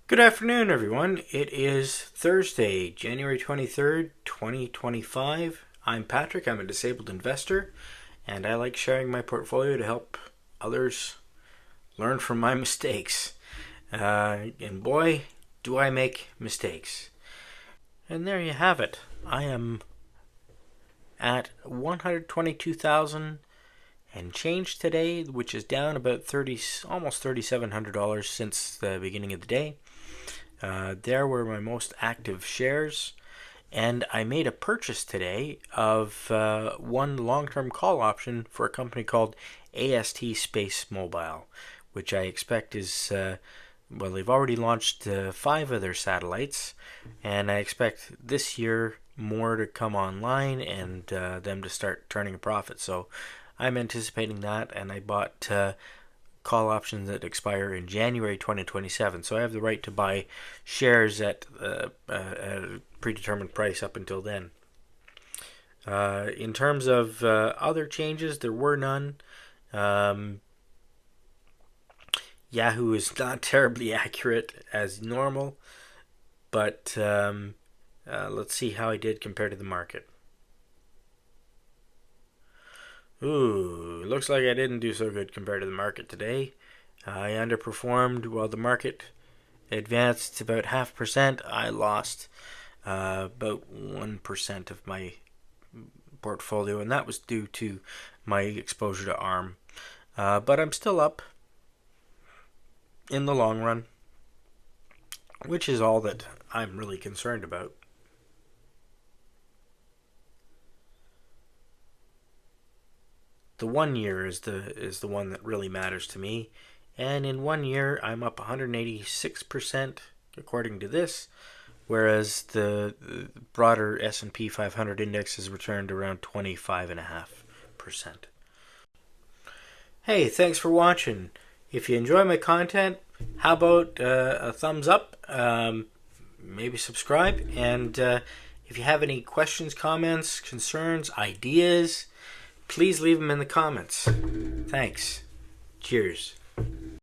Good afternoon, everyone. It is Thursday, January 23rd, 2025. I'm Patrick. I'm a disabled investor, and I like sharing my portfolio to help others learn from my mistakes. And boy, do I make mistakes. And there you have it. I am at 122,000 and change today, which is down about almost $3,700 since the beginning of the day. There were my most active shares, and I made a purchase today of one long-term call option for a company called AST Space Mobile, which I expect is well, they've already launched 5 of their satellites, and I expect this year more to come online and them to start turning a profit. So I'm anticipating that, and I bought call options that expire in January 2027. So I have the right to buy shares at a predetermined price up until then. In terms of other changes, there were none. Yahoo is not terribly accurate as normal, but let's see how I did compared to the market. Ooh, looks like I didn't do so good compared to the market today. I underperformed while the market advanced about 0.5%. I lost about 1% of my portfolio, and that was due to my exposure to ARM. But I'm still up in the long run, which is all that I'm really concerned about. The 1 year is the one that really matters to me, and in 1 year I'm up 186% according to this, whereas the broader S&P 500 index has returned around 25.5%. Hey, thanks for watching. If you enjoy my content, how about a thumbs up? Maybe subscribe, and if you have any questions, comments, concerns, ideas, please leave them in the comments. Thanks. Cheers.